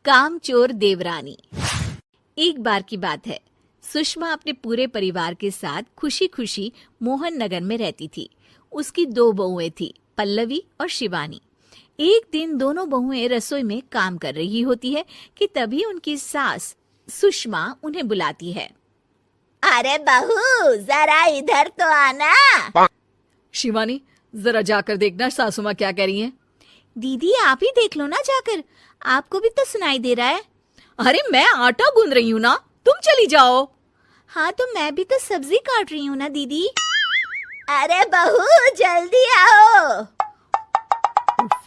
कामचोर देवरानी। एक बार की बात है, सुषमा अपने पूरे परिवार के साथ खुशी खुशी मोहन नगर में रहती थी। उसकी 2 बहुएं थी, पल्लवी और शिवानी। एक दिन दोनों बहुएं रसोई में काम कर रही होती है कि तभी उनकी सास सुषमा उन्हें बुलाती है। अरे बहू, जरा इधर तो आना। शिवानी, जरा जाकर देखना सासू माँ क्या कह रही हैं। दीदी आप ही देख लो ना जाकर, आपको भी तो सुनाई दे रहा है। अरे मैं आटा गूंद रही हूँ ना, तुम चली जाओ। हाँ तो मैं भी तो सब्जी काट रही हूँ ना दीदी। अरे बहू जल्दी आओ।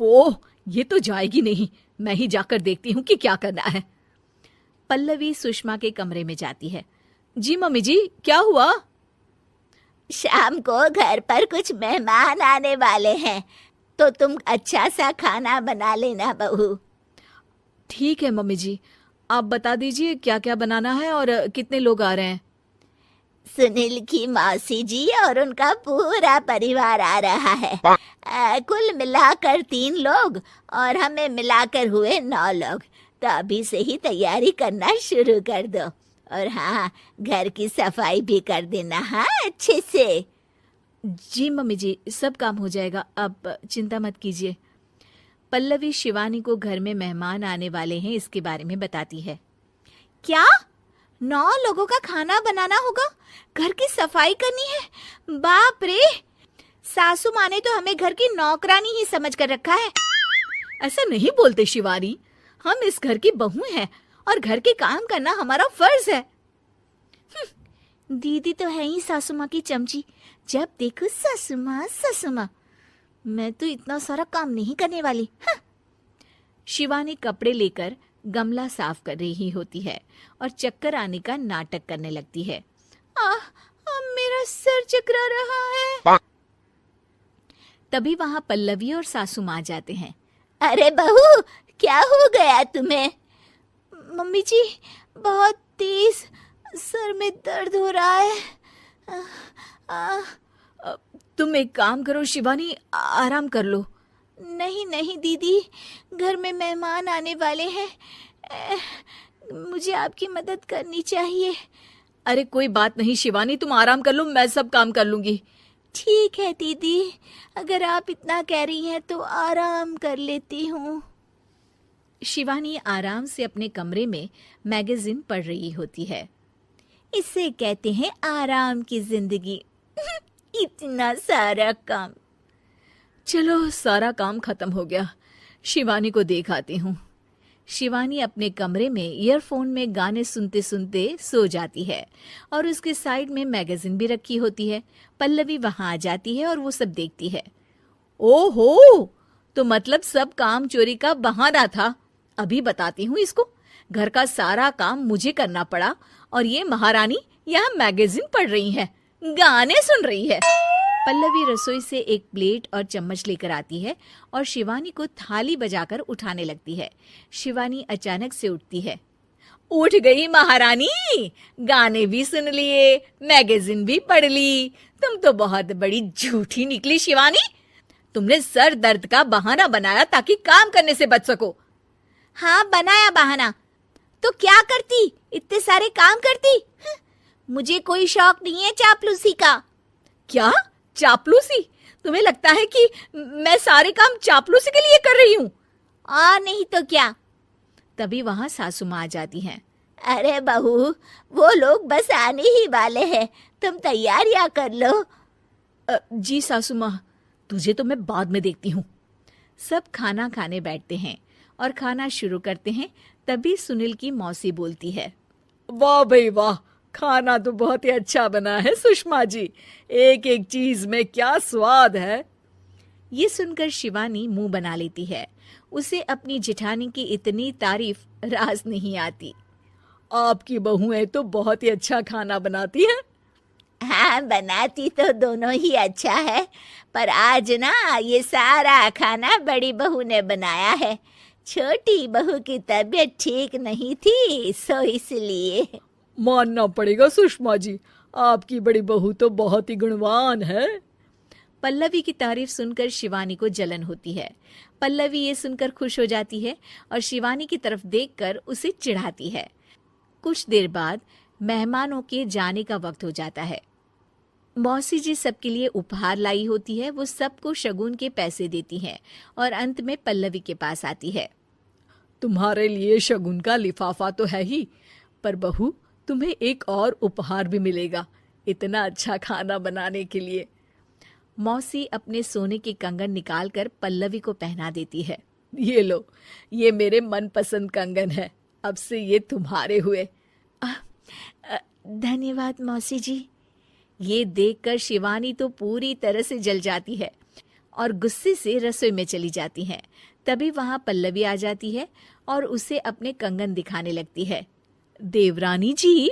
ओह, ये तो जाएगी नहीं, मैं ही जाकर देखती हूँ कि क्या करना है। पल्लवी सुषमा के कमरे में जाती है। जी मम्मी जी, क्या हुआ? शाम को घर पर कुछ मेहमान आने वाले हैं, तो तुम अच्छा सा खाना बना लेना बहू। ठीक है मम्मी जी, आप बता दीजिए क्या क्या बनाना है और कितने लोग आ रहे हैं। सुनील की मौसी जी और उनका पूरा परिवार आ रहा है। कुल मिलाकर 3 लोग और हमें मिलाकर हुए 9 लोग। तो अभी से ही तैयारी करना शुरू कर दो। और हाँ, घर की सफाई भी कर देना, हाँ अच्छे से। जी मम्मी जी, सब काम हो जाएगा, आप चिंता मत कीजिए। पल्लवी शिवानी को घर में मेहमान आने वाले हैं इसके बारे में बताती है। क्या 9 लोगों का खाना बनाना होगा, घर की सफाई करनी है? बाप रे, सासू माँ ने तो हमें घर की नौकरानी ही समझ कर रखा है। ऐसा नहीं बोलते शिवानी, हम इस घर की बहू हैं और घर के काम करना हमारा फर्ज है। दीदी तो है ही सासू माँ की चमची, जब देखो सासू माँ सासू माँ। मैं तो इतना सारा काम नहीं करने वाली। शिवानी कपड़े लेकर गमला साफ कर रही होती है और चक्कर आने का नाटक करने लगती है। मेरा सर चकरा रहा है। तभी वहां पल्लवी और सासू माँ जाते हैं। अरे बहू, क्या हो गया तुम्हें? मम्मी जी, बहुत तेज सर में दर्द हो रहा है। तुम एक काम करो शिवानी, आराम कर लो। नहीं नहीं दीदी, घर में मेहमान आने वाले हैं, मुझे आपकी मदद करनी चाहिए। अरे कोई बात नहीं शिवानी, तुम आराम कर लो, मैं सब काम कर लूंगी। ठीक है दीदी, अगर आप इतना कह रही हैं तो आराम कर लेती हूँ। शिवानी आराम से अपने कमरे में मैगजीन पढ़ रही होती है। इसे कहते हैं आराम की जिंदगी। इतना सारा काम। चलो सारा काम खत्म हो गया, शिवानी को देख आती हूँ। शिवानी अपने कमरे में ईयरफोन में गाने सुनते सुनते सो जाती है और उसके साइड में मैगजीन भी रखी होती है। पल्लवी वहां आ जाती है और वो सब देखती है। ओहो, तो मतलब सब काम चोरी का बहाना था। अभी बताती हूँ इसको। घर का सारा काम मुझे करना पड़ा और ये महारानी यहाँ मैगजीन पढ़ रही है, गाने सुन रही है। पल्लवी रसोई से एक प्लेट और चम्मच लेकर आती है और शिवानी को थाली बजाकर उठाने लगती है। शिवानी अचानक से उठती है। उठ गई महारानी, गाने भी सुन लिए, मैगजीन भी पढ़ ली। तुम तो बहुत बड़ी झूठी निकली शिवानी। तुमने सर दर्द का बहाना बनाया ताकि काम करने से बच सको। हाँ बनाया बहाना, तो क्या करती, इतने सारे काम करती। मुझे कोई शौक नहीं है चापलूसी का। क्या चापलूसी? तुम्हें लगता है कि मैं सारे काम चापलूसी के लिए कर रही हूँ? नहीं तो क्या। तभी वहां सासू माँ आ जाती हैं। अरे बहू, वो लोग बस आने ही वाले हैं, तुम तैयारियां कर लो। जी सासू माँ, तुझे तो मैं बाद में देखती हूँ। सब खाना खाने बैठते हैं और खाना शुरू करते हैं। तभी सुनील की मौसी बोलती है। वाह भाई वाह, खाना तो बहुत ही अच्छा बना है सुषमा जी, एक एक चीज में क्या स्वाद है। ये सुनकर शिवानी मुंह बना लेती है। उसे अपनी जेठानी की इतनी तारीफ रास नहीं आती। आपकी बहुएं तो बहुत ही अच्छा खाना बनाती हैं। हाँ बनाती तो दोनों ही अच्छा है, पर आज ना ये सारा खाना बड़ी बहू ने बनाया है। छोटी बहू की तबीयत ठीक नहीं थी, सो इसलिए। मानना पड़ेगा सुषमा जी, आपकी बड़ी बहू तो बहुत ही गुणवान है। पल्लवी की तारीफ सुनकर शिवानी को जलन होती है। पल्लवी ये सुनकर खुश हो जाती है और शिवानी की तरफ देखकर उसे चिढ़ाती है। कुछ देर बाद मेहमानों के जाने का वक्त हो जाता है। मौसी जी सबके लिए उपहार लाई होती है। वो सबको शगुन के पैसे देती हैं और अंत में पल्लवी के पास आती है। तुम्हारे लिए शगुन का लिफाफा तो है ही, पर बहू तुम्हें एक और उपहार भी मिलेगा इतना अच्छा खाना बनाने के लिए। मौसी अपने सोने के कंगन निकालकर पल्लवी को पहना देती है। ये लो, ये मेरे मनपसंद कंगन है, अब से ये तुम्हारे हुए। धन्यवाद मौसी जी। ये देखकर शिवानी तो पूरी तरह से जल जाती है और गुस्से से रसोई में चली जाती है। तभी वहां पल्लवी आ जाती है और उसे अपने कंगन दिखाने लगती है। देवरानी जी,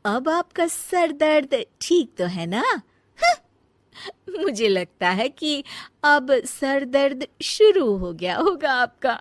अब आपका सर दर्द ठीक तो है ना? मुझे लगता है कि अब सर दर्द शुरू हो गया होगा आपका।